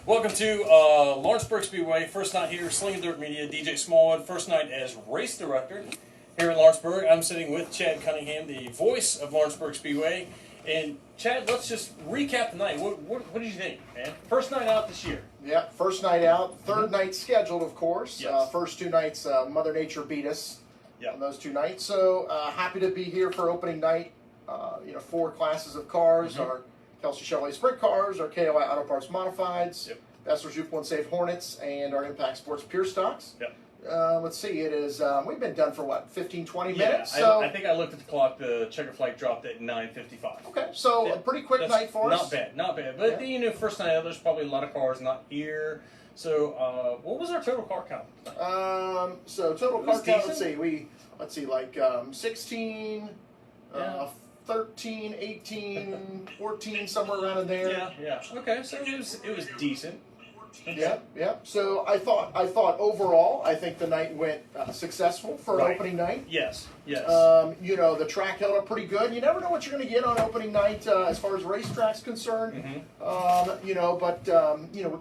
Welcome to Lawrenceburg Speedway. First night here, Slingin Dirt Media, DJ Smallwood. First night as race director here in Lawrenceburg. I'm sitting with Chad Cunnignham, the voice of Lawrenceburg Speedway. And Chad, let's just recap the night. What did you think, man? First night out this year. Yeah, first night out. Third night scheduled, of course. Yes. First two nights, Mother Nature beat us on those two nights. So happy to be here for opening night. Four classes of cars. Our Kelsey Chevrolet Sprint cars, our KOI Auto Parts Modifieds, Bessler Jupo and Save Hornets, and our Impact Sports Pure Stocks. Let's see, it is, we've been done for what, 15, 20 minutes? So, I think I looked at the clock, the checker flight dropped at 9:55. Okay, so a pretty quick night for us. Not bad. But, first night out, there's probably a lot of cars not here. So, what was our total car count? So total car count, let's see, 16, 13, 18, 14, somewhere around in there. Yeah. Okay, so it was decent. Yeah. So I thought overall, I think the night went successful for an opening night. Yes. The track held up pretty good. You never know what you're going to get on opening night as far as racetrack's concerned. We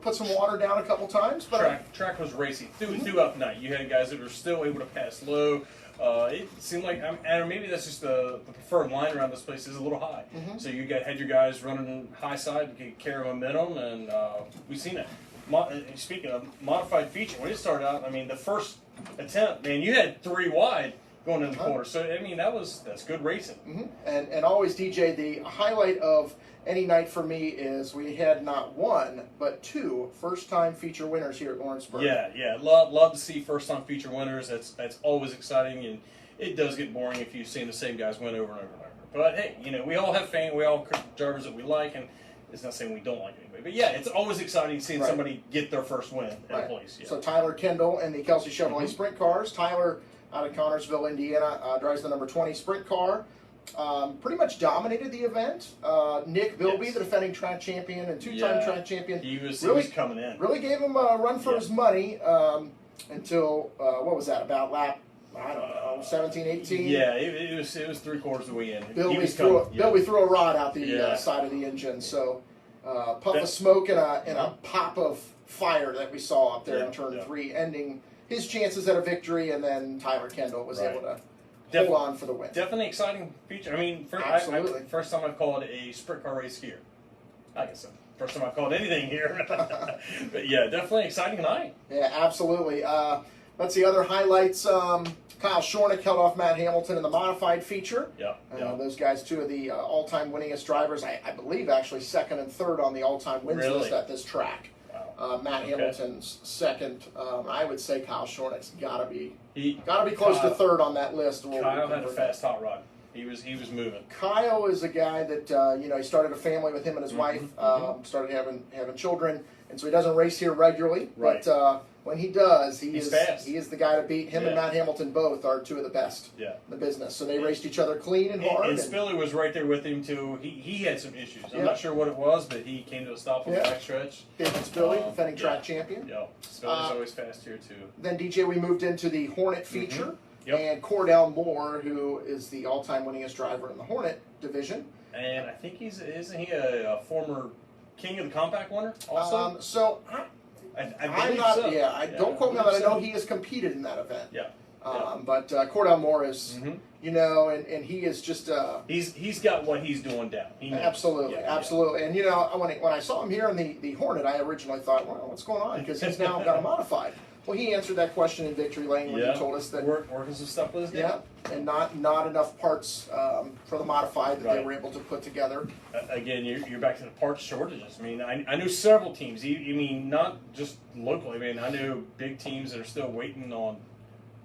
put some water down a couple times. But track was racy throughout the night. You had guys that were still able to pass low. It seemed like, and maybe that's just the preferred line around this place is a little high. So you had your guys running high side to carry momentum, and we've seen that. Speaking of modified feature, when it started out, the first attempt, man, you had 3 wide going in the corner. So that's good racing. And always, DJ, the highlight of any night for me is we had not one but 2 first-time feature winners here at Lawrenceburg. Yeah. Love to see first-time feature winners. That's always exciting, and it does get boring if you've seen the same guys win over and over and over. But hey, we all have fans. We all drivers that we like, and it's not saying we don't like anybody. But yeah, it's always exciting seeing somebody get their first win at a place. Yeah. So Tyler Kendall and the Kelsey Chevrolet Sprint cars. Tyler out of Connorsville, Indiana, drives the number 20 Sprint car. Pretty much dominated the event. Nick Bilby, the defending track champion and 2-time track champion, he was coming in. Really gave him a run for his money until what was that? About lap 17, 18. Yeah, it was 3/4 of the way in. Bilby threw a rod out the side of the engine. So puff of smoke and a pop of fire that we saw up there in turn 3, ending his chances at a victory, and then Tyler Kendall was able to hold on for the win. Definitely exciting feature. Absolutely. First time I've called a sprint car race here. I guess so. First time I've called anything here. But yeah, definitely exciting night. Yeah, absolutely. Let's see, other highlights. Kyle Shornick held off Matt Hamilton in the modified feature. Those guys, 2 of the all-time winningest drivers. I believe actually 2nd and 3rd on the all-time wins list at this track. Matt Hamilton's 2nd. I would say Kyle Shornick's got to be close to 3rd on that list. Kyle had a fast hot rod. He was moving. Kyle is a guy that he started a family with him and his wife. Started having children, and so he doesn't race here regularly. But when he does, he's fast. He is the guy to beat. Him and Matt Hamilton both are 2 of the best in the business. So they raced each other clean and hard. And Spilly was right there with him too. He had some issues. I'm not sure what it was, but he came to a stop on the backstretch. David Spilly, defending track champion. Yeah, Spilly's always fast here too. Then DJ, we moved into the Hornet feature. And Cordell Moore, who is the all-time winningest driver in the Hornet division. And I think isn't he a former King of the Compact winner also? I believe so. Don't quote me on that. I know he has competed in that event. But Cordell Moore is, and he is just... he's got what he's doing down. Absolutely. And, when I saw him here in the Hornet, I originally thought, well, what's going on? Because he's now got a modified. Well, he answered that question in victory lane when he told us that working some stuff with his dad. And not enough parts for the modified that they were able to put together. Again, you're back to the parts shortages. I knew several teams. Not just locally. I knew big teams that are still waiting on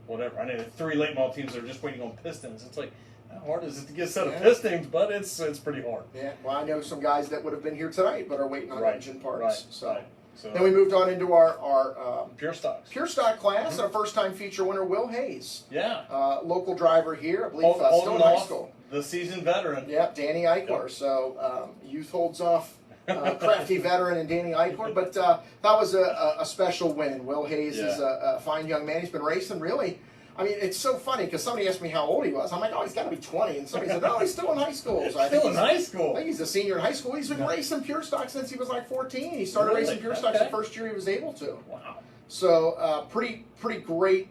whatever. I know 3 late model teams that are just waiting on pistons. It's like, how hard is it to get a set of pistons? But it's pretty hard. Yeah. Well, I know some guys that would have been here tonight but are waiting on engine parts. So So then we moved on into our pure stocks. Pure stock class, and our first-time feature winner, Will Hayes. Yeah. Local driver here, I believe, still in high school. The seasoned veteran. Yep, Danny Eichler. Yep. So youth holds off crafty veteran and Danny Eichler, but that was a special win. Will Hayes is a fine young man. He's been racing really. I mean, it's so funny because somebody asked me how old he was. I'm like, oh, he's got to be 20. And somebody said, no, he's still in high school. So still in high school? I think he's a senior in high school. He's been racing pure stock since he was like 14. He started racing pure stocks the first year he was able to. Wow. So pretty great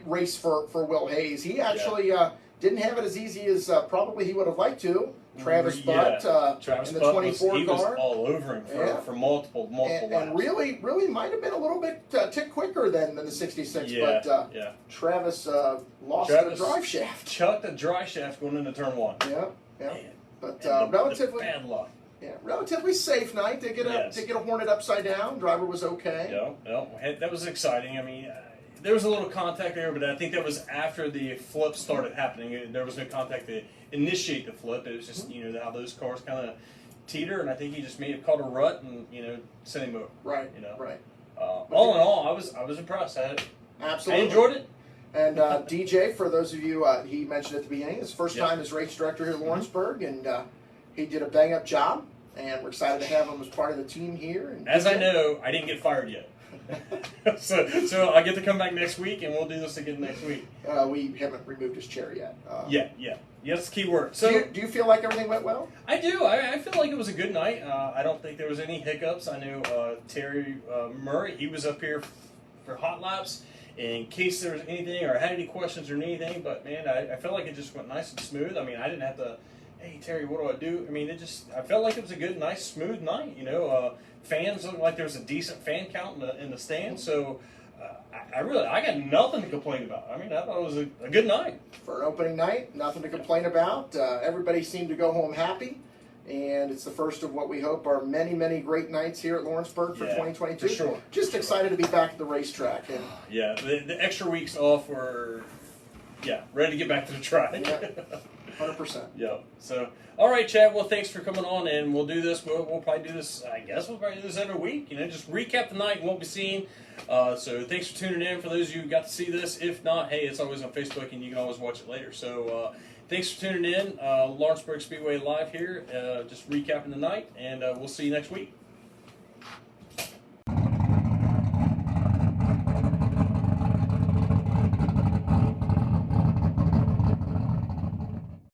race for Will Hayes. He actually didn't have it as easy as probably he would have liked to. Travis Butt Travis in the Butt 24 he car. was all over him for multiple laps. And really might have been a little bit tick quicker than the 66. Yeah, but Travis lost the drive shaft. Chucked the drive shaft going into turn 1. Yeah. Man. But relatively bad luck. Yeah, relatively safe night. Did get a Hornet upside down. Driver was okay. Yeah, that was exciting. I mean, there was a little contact there, but I think that was after the flip started happening. There was no contact to initiate the flip. It was just how those cars kind of teeter, and I think he just may have caught a rut and sent him over. Right. Right. All in all, I was impressed. Absolutely. I enjoyed it. And DJ, for those of you he mentioned at the beginning, his first time as race director here at Lawrenceburg, and he did a bang-up job, and we're excited to have him as part of the team here. And as I know, I didn't get fired yet. so I get to come back next week, and we'll do this again next week. We haven't removed his chair yet. Yeah, that's the key word. So, do you feel like everything went well? I do. I feel like it was a good night. I don't think there was any hiccups. I know Terry Murray, he was up here for hot laps in case there was anything or had any questions or anything. But, man, I felt like it just went nice and smooth. I mean, I didn't have to, hey, Terry, what do I do? I mean, I felt like it was a good, nice, smooth night, Fans looked like there was a decent fan count in the stand, so I got nothing to complain about. I mean, I thought it was a good night. For an opening night, nothing to complain about. Everybody seemed to go home happy, and it's the first of what we hope are many, many great nights here at Lawrenceburg for 2022. For sure. Just excited to be back at the racetrack. And the extra weeks off were, ready to get back to the track. 100%. Yeah. So, all right, Chad. Well, thanks for coming on, and we'll do this. We'll probably do this. I guess we'll probably do this every week. Just recap the night and what we've seen. So, thanks for tuning in. For those of you who got to see this, if not, hey, it's always on Facebook, and you can always watch it later. So, thanks for tuning in. Lawrenceburg Speedway live here. Just recapping the night, and we'll see you next week.